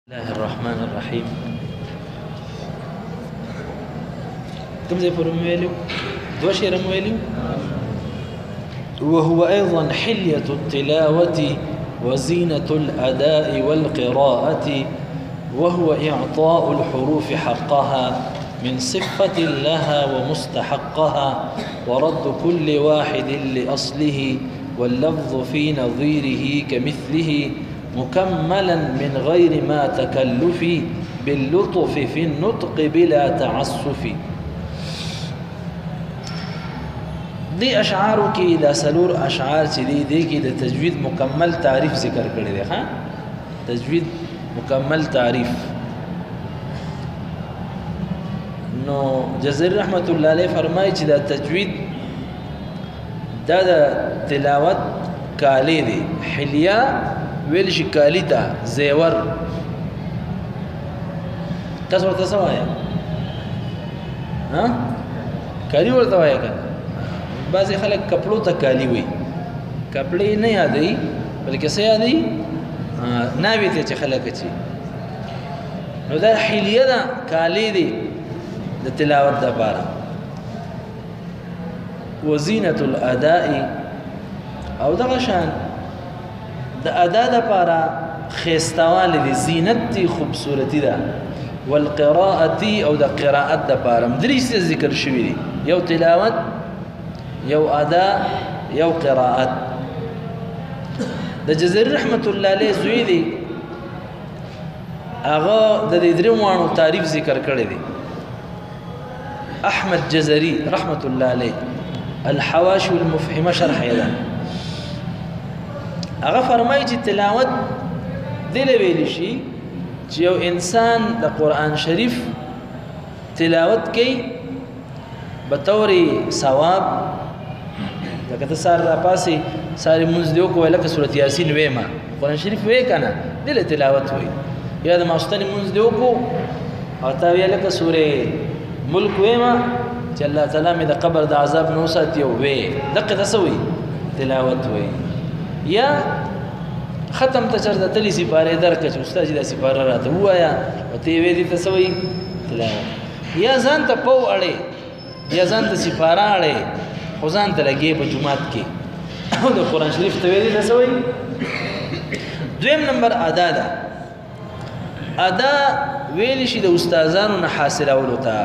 الله الرحمن الرحيم. كم زي فرمويلو دوش يرمويلو. وهو أيضا حلية التلاوة وزينة الأداء والقراءة، وهو إعطاء الحروف حقها من صفة لها ومستحقها، ورد كل واحد لأصله، واللفظ في نظيره كمثله، مكملا من غير ما تكلف، باللطف في النطق بلا تعسف. دي اشعارو کی دا سلور اشعار چې دی کی د تجوید مکمل تعریف ذکر کړی دی. ها تجوید مکمل تعریف. نو جزر رحمت الله علیه فرمایي چې دا تجوید دا د تلاوت کالی دی. حلیه ویل شي کالی ته زیور. تاسو ورته څه وایي؟ ها کالی ورته وایي کنه. بعضی خلک کپړو ته کالی وي. کپړې نه یادوي بلکې څه یادوي؟ ناوې ته چې خلک اچي. نو دا حلیه ده کالی دی د تلاوت دپاره. وزینة الاداء او دغه شان د ادا دپاره ښایستوالی دی. زینت دی خوبصورتي ده. والقراءة او د قراءت دپاره درې څه ذکر شوي دي. یو تلاوت، یو ادا، یو قراءت. د جزري رحمت الله علیه زوی دی هغه د دې درې واړو تعریف ذکر کړی دی. احمد جزري رحمت الله علیه الحواشي المفهمه شرح یې ده. هغه فرمایي چې تلاوت دې له ویلی شي چې یو انسان د قرآن شریف تلاوت کوي بطور ثواب. لکه ته سار راپاسې سارې مونځ دې وکړو لکه سورت یاسین ویما قرآن شریف وی که نه دې له تلاوت وی. یا د ماسخوتن مونځ دې وکړو او تا ویې لکه سورې ملک ویما چې الله تعالی مې د قبر د عذاب نه وساتي او وی دقې ته څه وی؟ تلاوت وی. یا ختم ته چېرته تلي سپارې درکړه چې استاد دا سپاره راته ووایه او ته یې ویې دې ته څه وی؟ تلاوت. یا ځان ته پو اړې یا ځان ته سپاره اړې خو ځان ته لګې په جومات کې او د قرآن شریف ته ویې دې ته څه وی؟ دویم نمبر ادا ده. ادا ویلی شي د استادانو نه حاصلولو ته.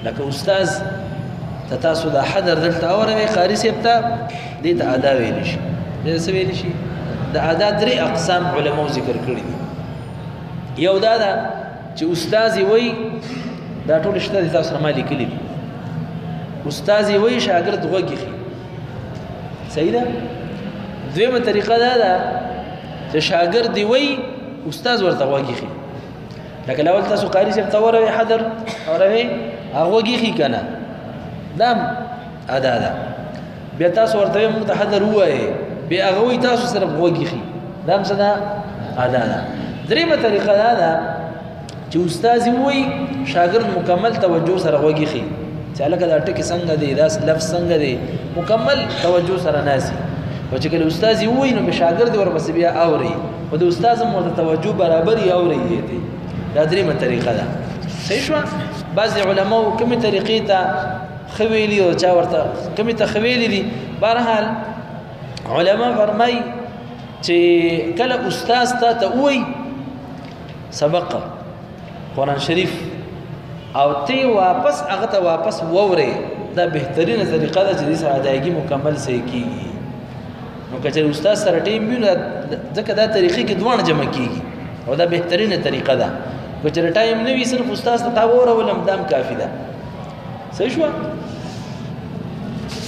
لکه استاذ ته تاسو دا حدر دلته اوروئ قاري صاحب ته دې ته ادا ویلی شي. دې څه ویلی شي؟ د ادا درې اقسام علماو ذکر کړي دي. یو دا ده چې استاذ یې وایي دا ټول شته دي تاسو سره ما لیکلي دي. استاذ یې وایي شاګرد غوږ ایښي. صحیح ده؟ دویمه طریقه دا ده چې شاګرد یې وایي استاذ ورته غوږ ایښي. لکه الاول تاسو قاري صاحب ته وروئ حدر اوروئ هغه غوږ ایښي که نه دا ادا ده. بیا تاسو ورته وایئ موږ ته حدر ووایئ بیا هغه وایي تاسو سره غوږ ایښي. دا هم څه ده؟ ادا ده. درېیمه طریقه دا ده چې استاذ یې ووایي شاګرد مکمل توجه سره غوږ ایښي چې هلکه دا ټکي څنګه دی دا لفظ څنګه دی مکمل توجه سره ناسي. او چې کله استاذ یې ووایي نو بیا شاګرد ورپسې بیا اورئ او د استاذ هم ورته توجه برابر یې اورئ دی. دا درېیمه طریقه ده. صحیح شوه؟ بعضې علماو کومې طریقې ته ښه ویلي او چا ورته کومې ته ښه ویلي دي. بهرحال علما فرمایي چې کله استاذ تا ته ووایي سبق قرآن شریف او ته واپس هغه ته واپس واورئ دا بهترینه طریقه ده چې دې سره ادایګي مکمل صحیح کېږي. نو که چېرې استاد سره ټیم وي نو ځکه دا طریقې کې دواړه جمع کېږي او دا بهترینه طریقه ده. که چېرې ټایم نه وي صرف استاد ته تا واورولم دا هم کافي ده. صحیح شوه؟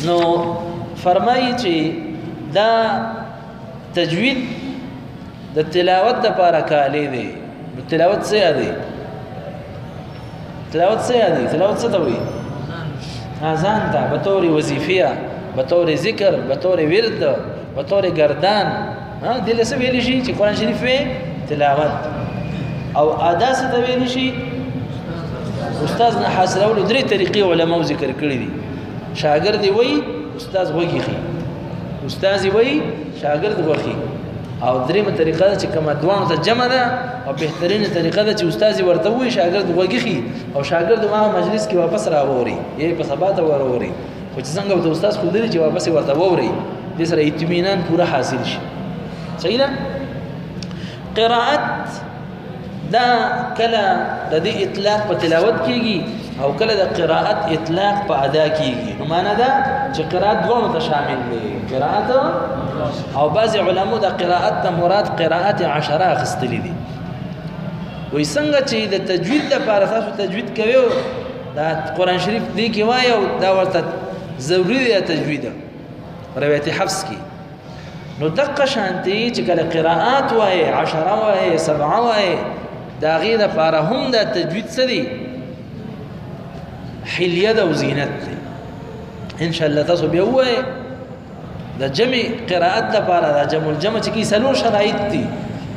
نو فرمایي چې دا تجوید د تلاوت دپاره کالی دی. نو تلاوت څه یادوي؟ تلاوت څه یادوي؟ تلاوت څه ته وایي؟ ځان ته بطور وظیفیه، بطور ذکر، بطور ورد، بطور گردان. دې له څه ویلی شي چې قرآن شریف وی؟ تلاوت. او ادا څه ته ویلی شي؟ استاذ نه حاصلولو درې طریقې علماو ذکر کړي دي. شاګرد یې وایي استاذ غوږ ایښي. استاذ یې وایي شاګرد غوږ ایښي. او درېمه طریقه ده چې کومه دوانو ته جمع ده او بهترینه طریقه ده چې استاد ورته وایي شاګرد وګخي او شاګرد ما مجلس کې واپس راووري یې په سبا ته وروري خو چې څنګه به استاد خو دې چې واپس ورته ووري دې سره اطمینان پورا حاصل شي صحیح ده قراءت دا کله د دې اطلاق په تلاوت کېږي او کله د قراءت اطلاق په ادا کېږي نو معنا دا چې قراءت دوه ته شامل دي قراءت او بعض علماء د قراءت ته مراد قراءت 10 اخستلې دي وې څنګه چې د تجوید لپاره تاسو تجوید کوي دا قران شریف دی کې وایو دا ورته ضروري دی تجوید روایت حفص کې نو دقه شانتي چې کله قراءات وایي 10 وایي 7 وایي دا غي د لپاره هم د تجوید څه دي حلیه او زینت دي ان شاء الله تاسو بیا وایي د جمع قراءت لپاره د جمع الجمع چې کی سلو شرایط دي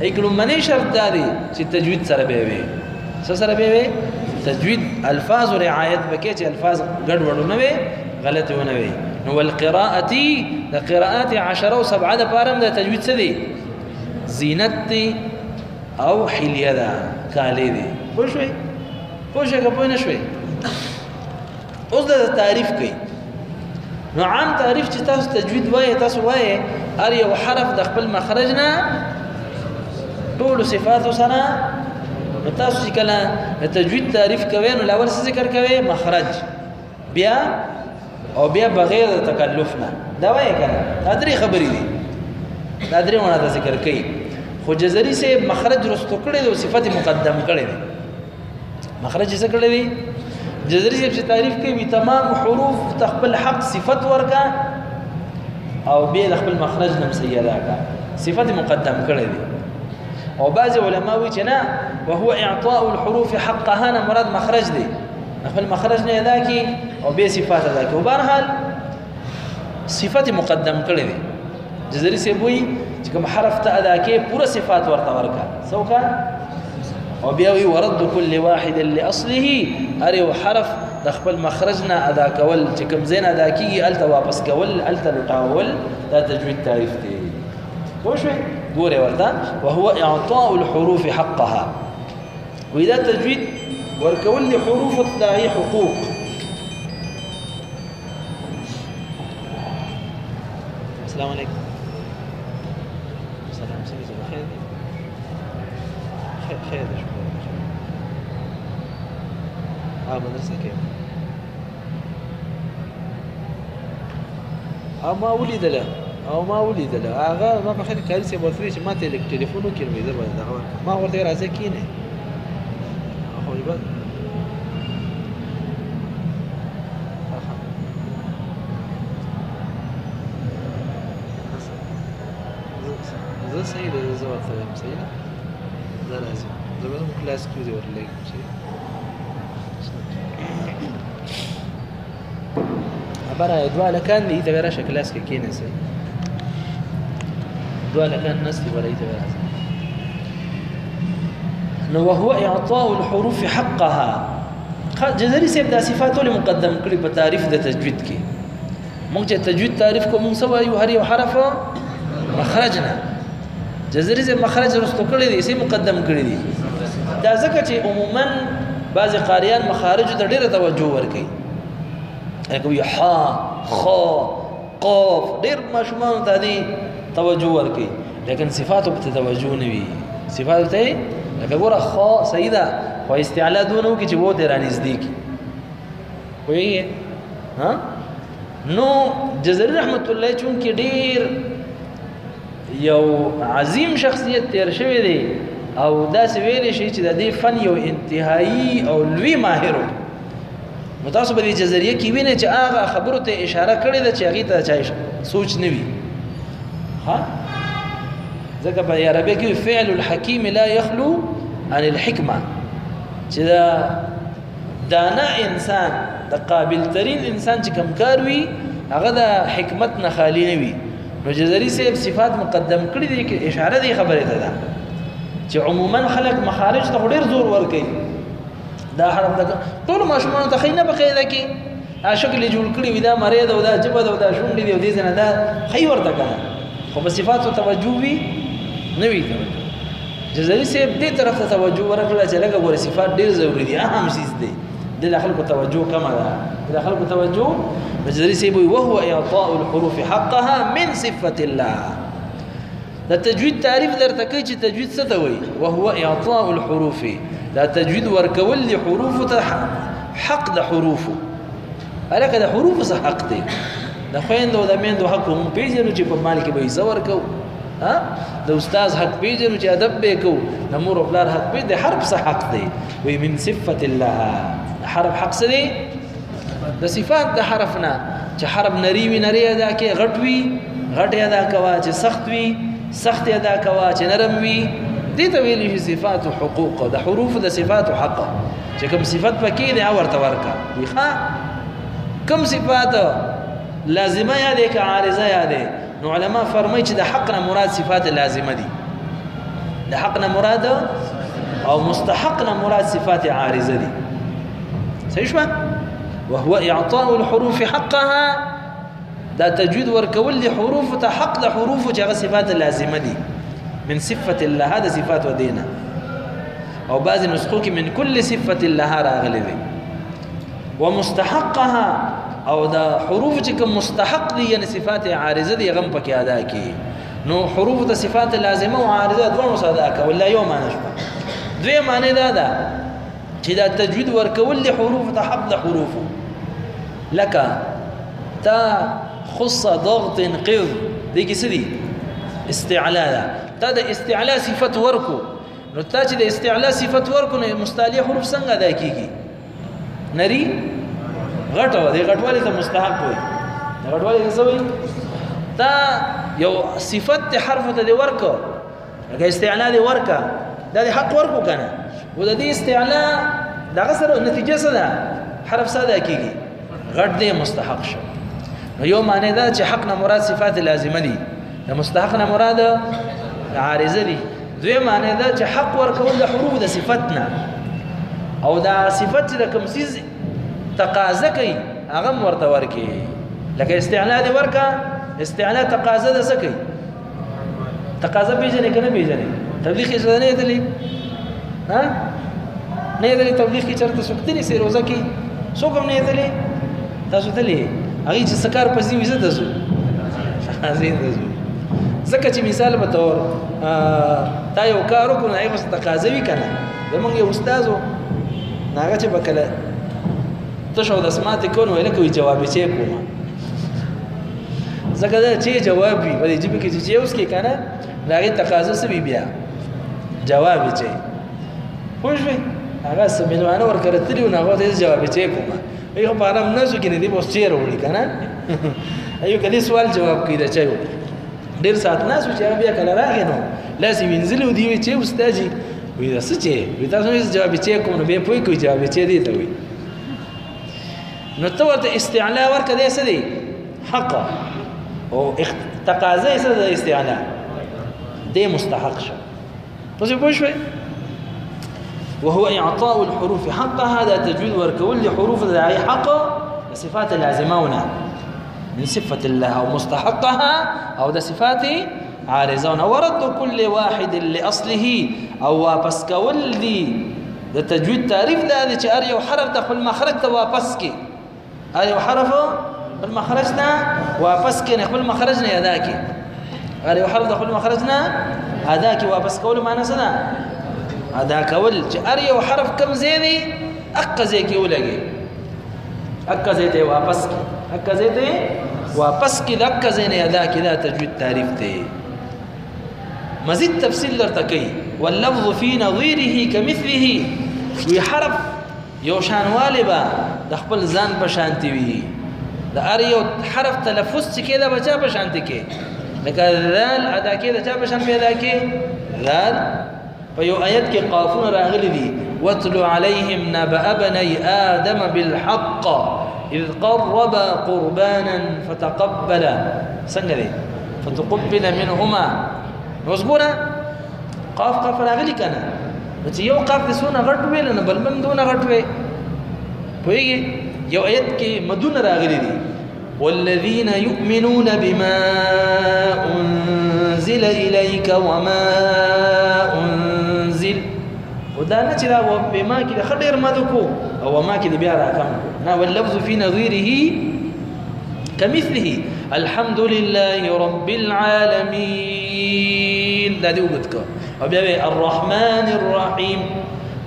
ایکلو منی شرط داري چې تجوید سره به وي سره به وي تجوید الفاظ رعایت بکې چې الفاظ ګډ وډ نه وي غلط ونه وي نو القراءه د قراءات 10 او 7 د پاره د تجوید څه دي زینت دي او حلیه ده کالی دي پوښوي کوی نه شوي اوس د تعریف کوي نو عام تعریف چې تاسو تجوید وایي تاسو وایي هر یو حرف د خپل مخرج نه ټول صفات سره نو تاسو چې کله تجوید تعریف کوي نو اول څه ذکر کوي مخرج بیا او بیا بغیر تکلف نه دا وایي کنه دا درې خبرې دي دا درې ونه ذکر کوي خو جزري سے مخرج رستو کړي او صفت مقدم کړي دي مخرج څه کړي دي جزري سے تعریف کوي تمام حروف تخبل حق صفت ورکا او بیا خپل مخرج نم سیدا کا صفت مقدم کړي دي او بعض علماء وی چې نه وهو اعطاء الحروف حقها نه مراد مخرج دي خپل مخرج نه ادا کی او به صفات ادا کی او بهرحال صفت مقدم کړي دي جزري سے وی چې کوم حرف ته ادا کی پورا صفات ورته ورکا سوکا او بیا وی ورد كل واحد لاصله ار یو حرف د خپل مخرج نه ادا کول چې کوم زین ادا کیږي الته واپس کول الته لټاول دا تجوید تعریف دی وشوي ګوره ورته وهو اعطاء الحروف حقها واذا تجوید ورکول لحروف الداعي حقوق السلام عليكم السلام عليكم خير مدرسة كيف ما ولد له هغه ما په خیر کاری سي ورته چې ما ته ټلیفون وکړم زه به دا ما ورته راځي کینه خو یبا زه صحیح ده زه ورته صحیح ده زه راځم زه به کلاس کې دی ورلګم صحیح عبارة دواء كان لي إذا براش كلاس كينس دواء كان نسلي ولا إذا براش وهو إعطاء الحروف حقها جزري سيبدا صفاته لمقدم كل بتعريف ده تجويد كي ممكن تجويد تعريفكم من سوا يهري وحرف مخرجنا جزري زي مخرج رستو كل دي سي مقدم كل دي دا ځکه چې عموما بعض قاریان مخارج ته ډیره توجه ورکوي کوي حا خا قاف ډیر ماشومان ته دي توجه ورکوي لیکن صفاتو په توجه نه وي صفات ته لکه ګوره خا سیدا خو استعلا دونه کې چې وو ته رانږدې کی وایي ها نو جزري رحمت الله چون کې ډیر یو عظیم شخصیت تیر شوی دی او دا ویل شي چې د دې فن یو انتهایی او لوی ماهر متاسب دي جزريه کې ویني چې هغه خبرو ته اشاره کړې ده چې هغه ته چا سوچ نه وي ها ځکه په عربي کې فعل الحكيم لا يخلو عن الحكمه چې دانا انسان د قابل ترين انسان چې کم کار وي هغه د حکمت نه خالی نه وي نو جزري صاحب صفات مقدم کړې دي کې اشاره دی خبره ده چې عموما خلق مخارج ته ډیر زور ور کوي دا حرف ده ټول ماشومان ته خینه بقیده کې شکل جوړ کړی وي دا مریض او دا جبد او دا شونډې دی او دې نه دا خي ورته کنه خو په صفاتو توجه وي نوی توجه جزري صاحب دې طرف ته توجه ورکړه چې لکه ګوره صفات ډېر ضروري دي اهم شیز دی د خلکو توجه کمه ده د خلکو توجه جزري صاحب وهو اعطاء الحروف حقها من صفه الله دا تجوید تعریف درته کوي چې تجوید څه ته وایي وهو اعطاء الحروف دا تجوید ورکول لحروف ته حق د حروف الکه د حروف څه حق دی د خويندو د میندو حق هم پیژنو چې په مال کې به یې زور کو ها د استاد حق پیژنو چې ادب به کو د مور او پلار حق پیژنو د حرف څه حق دی وي من صفه الله حرف حق څه دی د صفات د حرفنا چې حرف نری وي نری ادا کې غټ وي غټ ادا کوا چې سخت وي سخت ادا کوا چې نرم وي دې ته ویل شي صفات او حقوق د حروف د صفات او حق چې کوم صفات پکې دی او ورته ورکا وي ښا کوم صفات لازمه یا دې که عارضه یا دې نو علما فرمایي چې د حق نه مراد صفات لازمه دي د حق نه مراد او مستحق نه مراد صفات عارضه دي صحیح شو وهو اعطاء الحروف حقها دا تجوید ورکول لحروف ته حق د حروف چې هغه صفات لازمه دي من صفه الله هذا صفات ودينا او بعض نسخو کې من كل صفه الله راغلي دي ومستحقها او دا حروف چې کوم مستحق دي یعنی صفات عارضه دي غم پکې ادا کی نو حروف د صفات لازمه او عارضه دوه ادا کا ولا یوم نشبه دوی معنی دا ده چې دا تجوید ورکول له حروف ته حق د حروف لك تا خص ضغط قذ دي کې سدي استعلاء تا د استعلاء صفت ورکو نو تا چې د استعلاء صفت ورکو نو مستعلی حروف څنګه ادا کیږي نری غټو دی غټوالی ته مستحق وي غټوالی څه وي تا یو صفت حرف ته دی ورکو هغه استعلاء دی ورکا دا دی حق ورکو کنه و د دې استعلاء دغه سره نتیجه څه ده حرف ساده کیږي غټ دی مستحق شو نو یو معنی دا چې حق نه مراد صفات لازمه دي د مستحق نه مراد عارضه دي دوی معنی دا چې حق ورکول د حروف د صفتنا او دا صفت د کوم سیز تقاضا کوي هغه ورته ورکي لکه استعلاء دی ورکا استعلاء تقاضا د څه کوي تقاضا پیژنې کنه پیژنې تبلیغ یې ځنه نه دی ها نه دی تبلیغ کې چرته سکتنی سي روزه کې څوک هم نه دی تاسو ته لې هغه چې سکار پسې وځه تاسو زين تاسو زکه چې مثال به تور تا یو کار وکړو نه هغه تقاضا وی کنه زمونږ یو استادو ناګه چې بکله تشو د سمات کون ویل کوي جواب یې کوم زکه دا چې جواب وي په دې جبه کې چې اوس کې کنه داغه تقاضا سوي بیا جواب یې چي خوښوي هغه سمینوانه ورکړه تریو نه هغه جواب یې کوم ایو په اړه نه زو کې نه دی بوس چیر وړي کنه ایو کله سوال جواب کوي دا چایو ډیر سات نه سوچ بیا کله راغی نو لازم ينزلوا دی چې استادجی وې دا څه چې وې تاسو جواب یې کوم نو به پوي کوي جواب یې دی ته وي نو تو ته استعلاء ورکه دې څه دی حق او تقاضا یې څه دی استعلاء دې مستحق شو تاسو پوه شئ وهو اعطاء الحروف حقها هذا تجويد وركول لحروف ذي حق صفات لازمه من صفه الله او مستحقها او ده صفات عارضه ورد كل واحد لاصله او واپس کول دي د تجوید تعریف دا چې ار یو حرف د خپل مخرج ته واپس کی ار یو حرف خپل مخرج نه واپس کی خپل مخرج نه ادا کی ار یو حرف د خپل مخرج نه ادا کی واپس کول معنی څه ده ادا کول چې ار یو حرف کم زیدي اقزه کی ولګي اقزه ته واپس کی اقزه ته واپس کی د اقزه نه ادا کی دا تجوید تعریف ته مزید تفصیل درته کوي واللفظ في نظيره كمثله وي حرف یو شانواله با د خپل ځان په شانتي وي د ار یو حرف تلفظ چې کېده بچا په شانتي کې لکه ذال ادا کېده چا په شان پیدا کې ذال په یو آیت کې قافونه راغلي دي واتل عليهم نبأ بني آدم بالحق إذ قربا قربانا فتقبل څنګه دي فتقبل منهما مزګوره قاف قاف راغلي کنه چې یو قاف د سونه غټ ویل نه بل من دون غټ وی پوهیږي یو آیت کې مدون راغلي دي والذين يؤمنون بما أنزل إليك وما أنزل ودانا چې دا بما کې د خډیر مدکو او ما کې بیا راکم نا واللفظ في نظيره كمثله الحمد لله رب العالمين دا دې وګت او بیا الرحمن الرحيم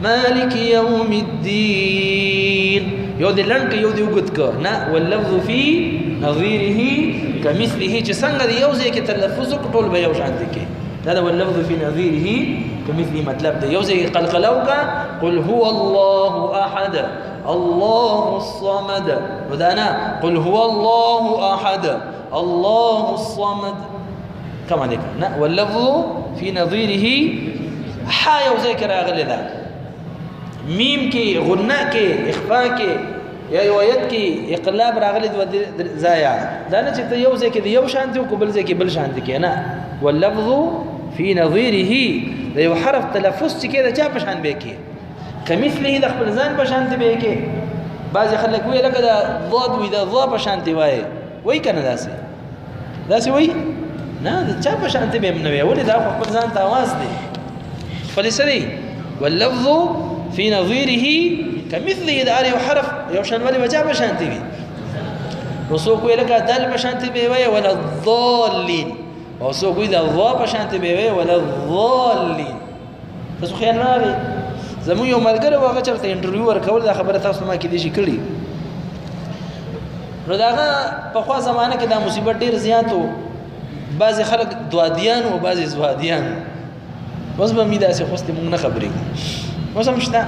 مالك يوم الدين یو دې لنډ یو دې وګت نا واللفظ في نظيره كمثله چې څنګه دی یو ځای کې تلفظ ټول به یو شان دي کې دا واللفظ في نظيره كمثله مطلب دی یو ځای قلقلو کا قل هو الله احد الله الصمد ودانا قل هو الله احد الله الصمد كما ذكر واللفظ في نظيره حا یو ځای کې راغلی دا میم کې غناء کې اخفاء کې یا روایت کې اقلاب راغلی د ضایع دا نه چې ته یو ځای کې یو شانتي او بل ځای کې بل شانتي کې نه واللفظ في نظيره د یو حرف تلفظ چې کې دا چا په شان به کې کمثله د خپل ځان په شانتي به کې بعض خلک وی لکه دا ضاد وی دا ضا په شانتي وای کنه داسې وای نه د چا په شانتي به نه وي ولې دا خپل ځان ته आवाज دی فلسدي واللفظ في نظيره كمثله دا یو حرف یو شانوالی وجه به شانتي وي رسوک وی لکه دال په شانتي به وي ولا الضالين او سو کوئی دا ضا په شانتي به وي ولا الضالين تاسو خیال نه لري زمو یو ملګری واغه چرته انټرویو ورکول دا خبره تاسو ما کې دي شي کړی نو داغه په خوا زمانه کې دا مصیبت ډیر زیاتو بعض خلک دوادیان او بعض زوادیان اوس به می داسې خوسته مونږ نه خبرې اوس هم شته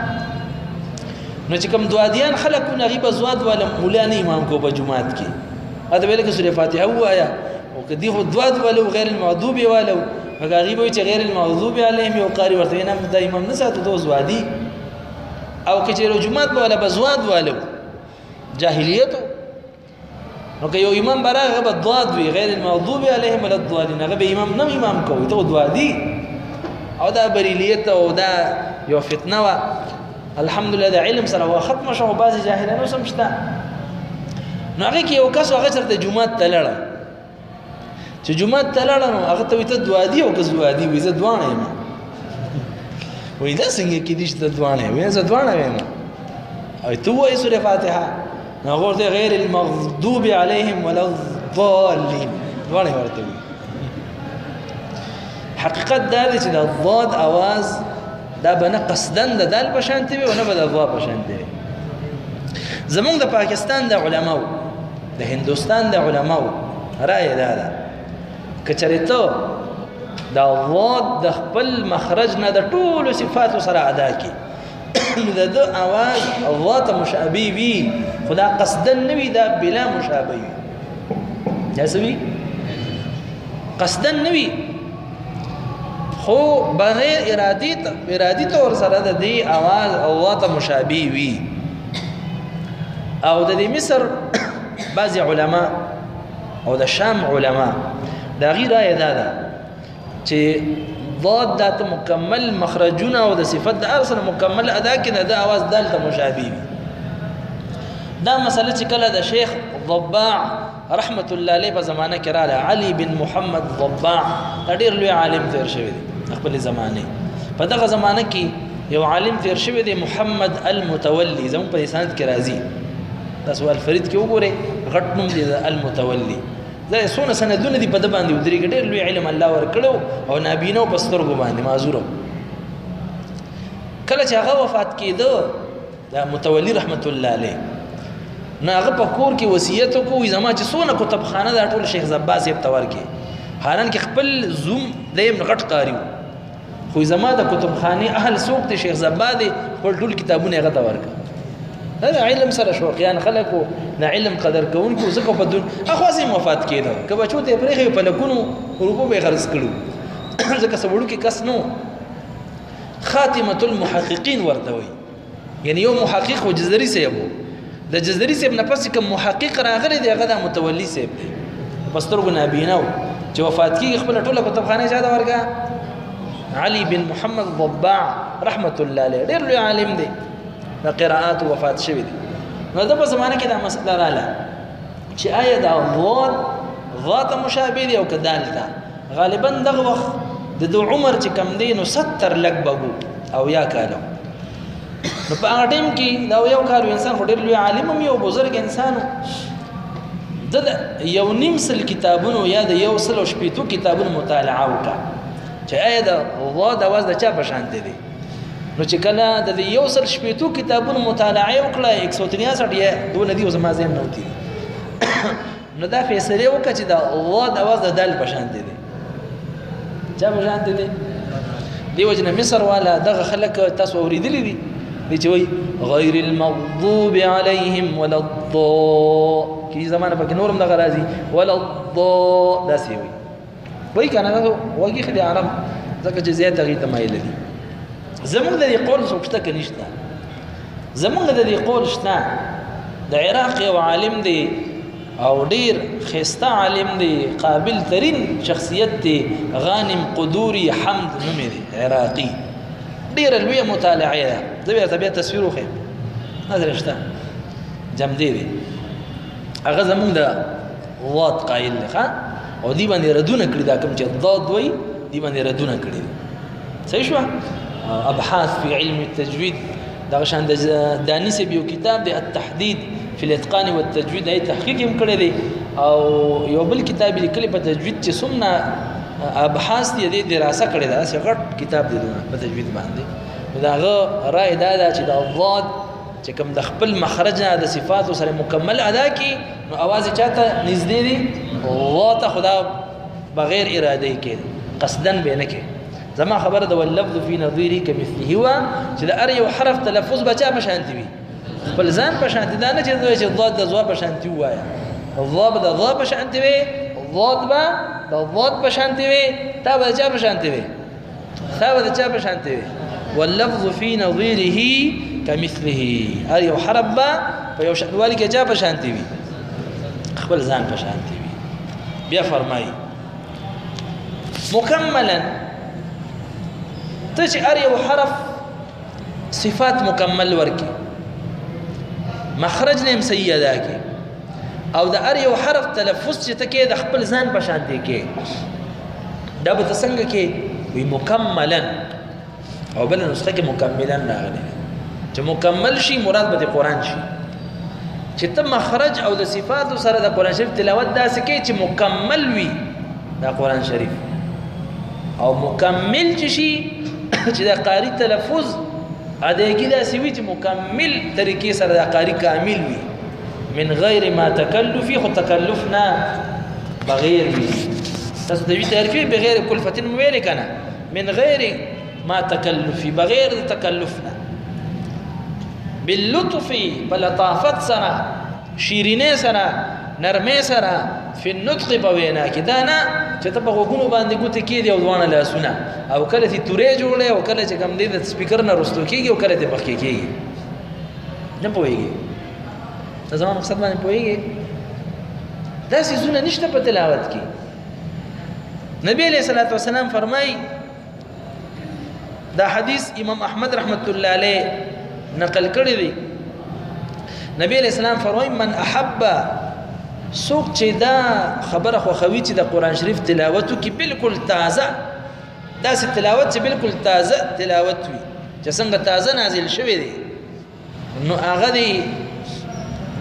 نو چې کوم دوادیان خلک کو نغیب زواد ولا مولانا امام کو په جمعات کې اته ویل کې سورې فاتحه وایا او کدی خو دواد ولا غیر المغضوب ولا غیب وي چې غیر المغضوب علیهم یو قاری ورته نه د امام نه ساتو دو زوادي او کې چې جمعات ولا بزواد ولا جاهلیت نو که یو امام براغه به ضاد وي غیر المغضوب علیهم ولا الضالین هغه به امام نه امام کوي ته دوادي او دا بریلیت او دا یو فتنه وا الحمدلله دا علم سره ختم شو بعض جاهلانو سمشتا نو هغه کې یو کس هغه چرته جمعه ته لړ چې جمعه ته لړ نو هغه ته وته دوادي او کزوادي وې زه دوانه یم وې دا څنګه کې دې ته دوانه وې زه دوانه یم او ته وې سوره فاتحه نو ورته غیر المغضوب عليهم ولا الضالين دوانه ورته حقیقت دا چې د ضاد आवाज دا بنه قصدن د دال بشانتی وي او نه د ضاد بشانتی زمونږ د پاکستان د علماو د هندستان د علماو رائے دا ده کچریته دا ضاد د خپل مخرج نه د ټولو صفات سره ادا کی د आवाज ضاد مشابه وي خدا قصدن نه وي دا بلا مشابه وي جاسوي قصدن نه وي خو بغیر ارادي طور سره د دې आवाज الله ته مشابه وي او د مصر بعض علما او د شام علما دا غیر ادا ده چې ضاد د مکمل مخرجونه او د صفات د ارسل مکمل ادا کړي د आवाज دالته مشابه وي دا مسله چې کله د شیخ ضباع رحمت الله علیه په زمانه کې رااله علي بن محمد ضباع ډېر لوی عالم تیر شوی دی خپل زمانه په دغه زمانه کې یو عالم تیر شوی دی محمد المتولي زمو په سند کې راځي تاسو الفرید کې وګورئ غټ نوم دی المتولي دا سونه سندونه دی په د باندې ودرې ډېر لوی علم الله ورکړو او نابینو په سترګو باندې معذور کله چې هغه وفات کېده دا متولي رحمت الله علیه نو هغه په کور کې وصیت وکړو زما چې سونه کتابخانه دا ټول شیخ زباس یې تور کې حالان کې خپل زوم دیم غټ قاری خو زما د کتابخانه اهل سوق ته شیخ زبادي خپل ټول کتابونه هغه تور کړ دا علم سره شوقیان خلکو د علم قدر کوونکو زکه په دون اخواسي وفات کېده کبه چوته پرېخي په لکونو روپو به خرڅ کړو ځکه سبړو کې کس نو خاتمه المحققين ورته وي یعنی یو محقق او جزري سیبو د جزري سیب نه پس کوم محقق راغلی دی هغه د متولي سیب پسترګو نابیناو چې وفات کیږي خپل ټوله کتابخانه چا دا ورګه علي بن محمد ضباع رحمت الله علیه ډېر لوی عالم دی د قراءات وفات شوی دی نو د په زمانه کې دا مسله رااله چې آیا دا ضاد مشابه دی او کدالتا غالبا دغه وخت د عمر چې کم دی نو 70 لګ بګو او یا کالو نو په هغه ټیم کې دا یو کال انسان خو ډېر لوی عالم هم یو بزرګ انسان د یو نیم سل کتابونو یا د یو سل او شپېتو کتابونو مطالعه وکړه چې آیا د الله د اواز د چا په شان دی نو چې کله د یو سل شپېتو کتابونو مطالعه وکړه 163 یې دونه دی زما ذهن نه وتی نو دا فیصله وکړه چې د الله د اواز د دال په شان دی چا په شان دی دیو جن مصر والا دغه خلک تاسو اوریدلی دي چې وای غیر المغضوب علیهم ولا الضال کی زمانه پکې نورم دغه راځي ولا الضال داسې وای کنه وایي خدای عرب ځکه چې زیات دغه تمایل دي زمونږ د قول څوکته کې نشته زمونږ د قول شته د عراق یو عالم دی او ډیر خسته عالم دی قابل ترین شخصیت دی غانم قدوري حمد نومې دی عراقي ډیر لوی مطالعه ده زه بیا تصویر وخم نظر شته جام دی هغه زمونږ د وات قایل ښه او دی باندې ردونه کړی دا کوم چې ضاد وای دی باندې ردونه کړی صحیح شو ابحاث في علم التجويد دا شان د دانیس بیو کتاب دی التحديد في الاتقان والتجويد اي تحقیق هم کړی دی او یو بل کتاب لیکلی په تجوید چې څومره ابحاث دي د دراسه کړی دا څه غټ کتاب دی په تجوید باندې داغه رائے دا چې د ضاد چې کوم د خپل مخرج نه د صفات سره مکمل ادا کی نو आवाज چاته نږدې دي الله ته خدا بغیر اراده کې قصدن به نه کې زما خبره د واللفظ في نظيره كمثله هو چې د ار یو حرف تلفظ بچا په شانتي وي خپل ځان په شانتي دا نه چې ضاد د ضاد په شانتي وایا الضاد د ضاد په شانتي وي ضاد به د ضاد په شانتي وي تا به چا په شانتي وي تا به چا په شانتي وي واللفظ في نظيره كمثله ار یو حرف به په یو شانوالي کې چا په شانتي وي خپل ځان په شانتي وي بیا فرمایي مکملا ته چې ار یو حرف صفات مکمل ورکی مخرج نیم صحیح ادا کی او د ار یو حرف تلفظ چې ته کې د خپل ځان په شان دی کې دا به څنګه کې وي مکملا او بل نسخه کې مکملا راغلی چې مکمل شي مراد به قرآن شي چې ته مخرج او د صفات سره د قرآن شریف تلاوت داسې کې چې مکمل وي د قرآن شریف او مکمل شي چې د قاری تلفظ ادایګي داسې وي چې مکمل طریقې سره د قاری کامل وي من غیر ما تکلف خو تکلفنا بغیر وي تاسو د وی تعریفي بغیر کلفتن ویل کنه من غیر ما تکلف بغیر تکلفنا باللطف بلطافت سره شیرینه سره نرمه سره فی النطق بوینا کې دا نه چې ته په غوګونو باندې ګوتې کېدې او دوانه لاسونه او کله چې تورې جوړې او کله چې کم دی د سپیکر نه رستو کېږي او کله دې پخې کېږي نه پوهېږي دا زما مقصد باندې پوهېږي داسې زونه نشته په تلاوت کې نبی علیہ الصلوۃ والسلام فرمایي دا حدیث امام احمد رحمت الله علیه نقل کړی دی نبی علیہ السلام فرمایي من احب سوق چې دا خبره خو خوي چې د قران شریف تلاوت کی بالکل تازه دا سه تلاوت چې بالکل تازه تلاوت وي چې څنګه تازه نازل شوی دی نو هغه دی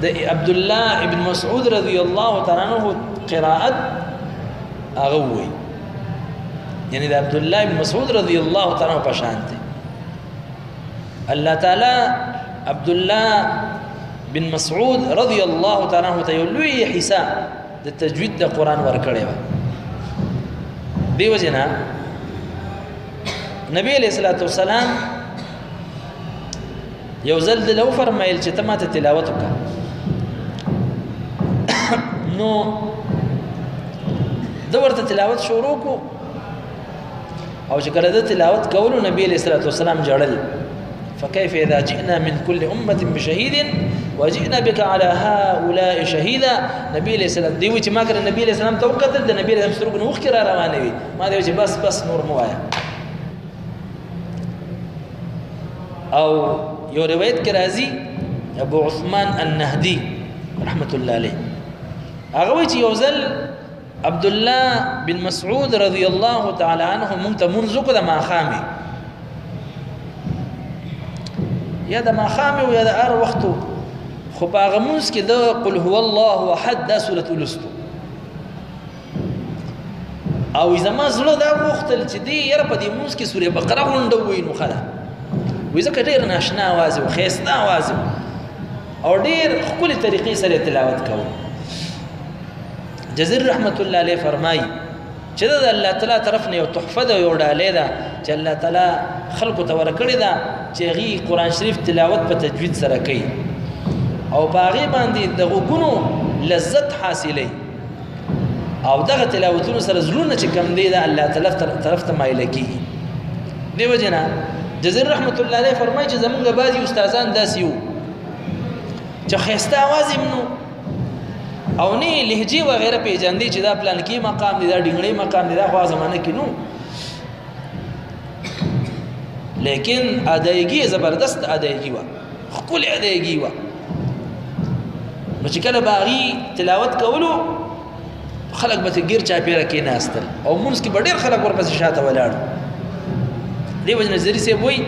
د عبد الله ابن مسعود رضی الله تعالی عنہ قراءت هغه وي یعنی د عبد الله ابن مسعود رضی الله تعالی عنہ په شان دی الله تعالی عبد الله بن مسعود رضی الله تعالی عنہ ته لوی حساب د تجوید د قران ورکړی و دیو جنا نبی علیہ الصلوۃ والسلام یو ځل لو فرمایل چې ته ماته تلاوت وکړه نو د ورته تلاوت شروع کو او چې کله د تلاوت کولو نبی علیہ الصلوۃ والسلام جړل فكيف إذا جئنا من كل أمة بشهيد وجئنا بك على هؤلاء شهيدا نبي عليه السلام دیوی چې ما کړ نبی عليه السلام توقت د نبی عليه السلام سره وخت را روانه وي ما دی چې بس نور موایا او یو روایت کې راځي ابو عثمان النهدي رحمت الله عليه هغه چې یو ځل عبد الله بن مسعود رضی الله تعالی عنہ مونږ ته منځ کو د ماخامي یا د ماخامي او یا د ار وختو خو باغ منځ کې د قل هو الله احد د سوره ولستو او اذا ما زړه دا وختل چې دی یره په دې منځ کې سوره بقره غونډه وینو خلا وې ځکه ډیر ناشنا आवाज او خيستا आवाज او ډیر خپل طریقې سره تلاوت کوو جزير رحمت الله علیه فرمای چې د الله تعالی طرف نه یو تحفه ده یو ډالې ده چې الله تعالی خلقو ته ورکړي ده چې غي قران شریف تلاوت په تجوید سره کوي او باغی باندې د غوګونو لذت حاصلې او دغه تلاوتونو سره زلون چې کم دی د الله تعالی طرف ته مایل کی دیو جنا جزير رحمت الله علیه فرمای چې زمونږ بعضي استادان داسې یو چې خيسته आवाज منو او نه لهجه و غیره پیجاندې چې دا پلان کې مقام دی دا ډنګړې مقام دی دا خو زمانه کې نو لیکن ادایګي زبردست ادایګي و خپل ادایګي و نو چې کله باغی تلاوت کولو خلق به غیر چا پیره کې ناستل او مونږ کې ډېر خلک ورپسې شاته ولاړ دی وجه نظری سي وای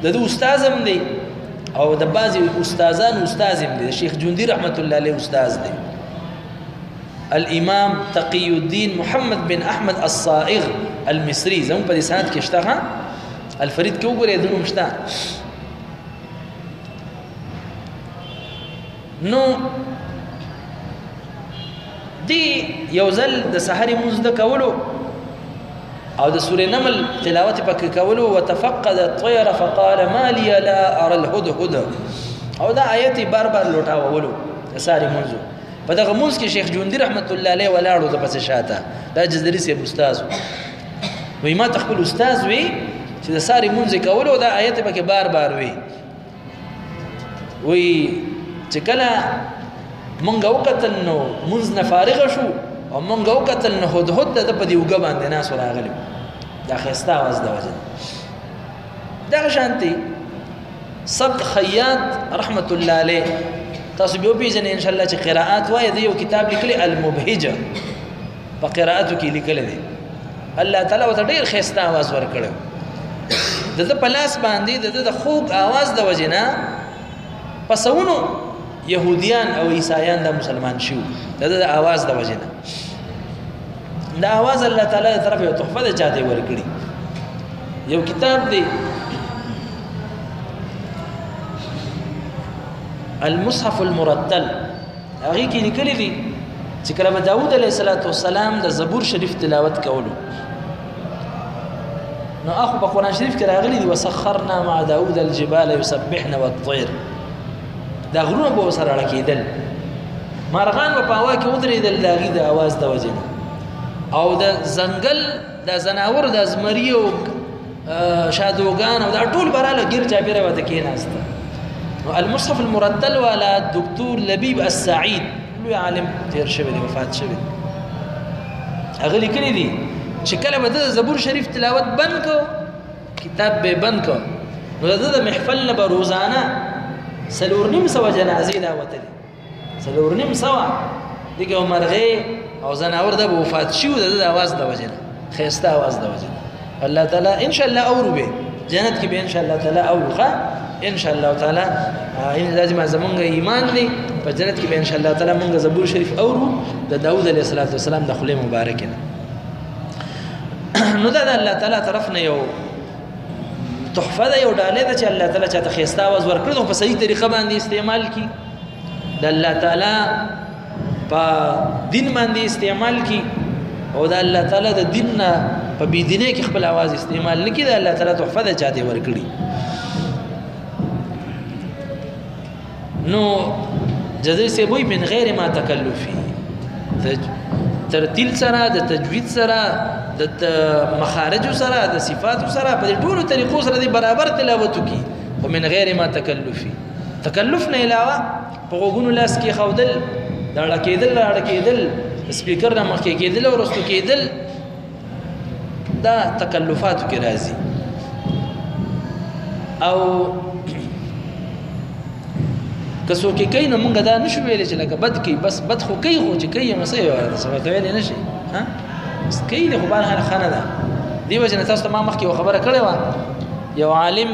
د استادم دی او د بعضی استادان استادم دي شیخ جوندی رحمت الله علیه استاد دی الامام تقی الدین محمد بن احمد الصائغ المصری زمو په سند کې شته الفرید کې وګورئ دنو مشته نو دی یوزل د سحری منځ د کولو او د سوره نمل تلاوت پکې کولو وتفقد الطير فقال ما لي لا ارى الهدهد او دا آیت بار بار لوټاولو ساری منځو په دغه منځ کې شیخ جوندی رحمت الله علیه ولاړو د پس شاته دا جزري سي استاد وي ما تخپل استاد وي چې د ساری منځ کولو دا آیت پکې بار بار وي چې کله مونږ وکتل نو منځ نه فارغ شو او مونږ وکتل نو هدهد د په دی وګ باندې ناس راغلی دا خسته आवाज د وجه دا شانتي صد خیاط رحمت الله علیه تاسو به پیژنئ ان شاء الله چې قراءات وای دی یو کتاب لیکلی المبهجه په قراءاتو کې لیکل دي الله تعالی وته ډیر خسته आवाज ورکړو د پلاس باندې د خوږ आवाज د وجه نه پسونو يهوديان او عیسایان د مسلمان شو د आवाज د وجه نه دا आवाज الله تعالی طرف یو تحفه ده چاته ورکړي یو کتاب دی المصحف المرتل هغه کې لیکلي دي چې کله داوود علیه السلام د زبور شریف تلاوت کولو نو اخو په قران شریف کې راغلي دي وسخرنا مع داوود الجبال يسبحن والطير دا غرونه به سره راکېدل مارغان په هوا کې ودرېدل داغي د आवाज د وجه او د زنګل د زناور د ازمری او شادوغان او دا ټول براله غیر چاپیره وته کې نهسته المصحف المرتل ولا دكتور لبيب السعيد لوی عالم تیر شوی دی وفات شوی هغه لیکلی دي چې کله به د زبور شریف تلاوت بند کو کتاب به بند کو نو د محفل نه روزانه سلورنیم سوا جنازې دا وتلي سلورنیم سوا دغه مرغه او زناور د وفات شو د आवाज د وجنه خيسته आवाज د وجنه الله تعالی ان شاء الله اورو به جنت کې به ان شاء الله تعالی اوروخه ان شاء الله تعالی ان لازم زمونږ ایمان دی په جنت کې به ان شاء الله تعالی مونږ زبور شریف اورو د داوود علیه السلام د خله مبارک نو دا الله تعالی طرف نه یو تحفه ده یو ډالې ده چې الله تعالی چاته خيسته आवाज ورکړي او په صحیح طریقه باندې استعمال کی د الله تعالی په دین باندې استعمال کی او د الله تعالی د دین نه په بی دینه کې خپل आवाज استعمال نکړي د الله تعالی تحفه ده چاته ورکړي نو جزای سی بوی من غیر ما تکلفی ترتیل سره د تجوید سره د مخارج سره د صفات سره په ټولو طریقو سره دی برابر تلاوت کی او من غیر ما تکلفی تکلف نه علاوه په غوګونو لاس کې خودل دا لکېدل سپیکر نه مخ کې کېدل او رستو کېدل دا تکلفات کې راځي که څوک کوي نو موږ دا نشو ویلی چې لکه بد کوي بس بد خو کوي خو چې کوي نو څه یې وایي سبا کولی نه شي کوي خو بهرحال ښه نه ده دې وجه نه تاسو ته ما مخکې یوه خبره کړې وه یو عالم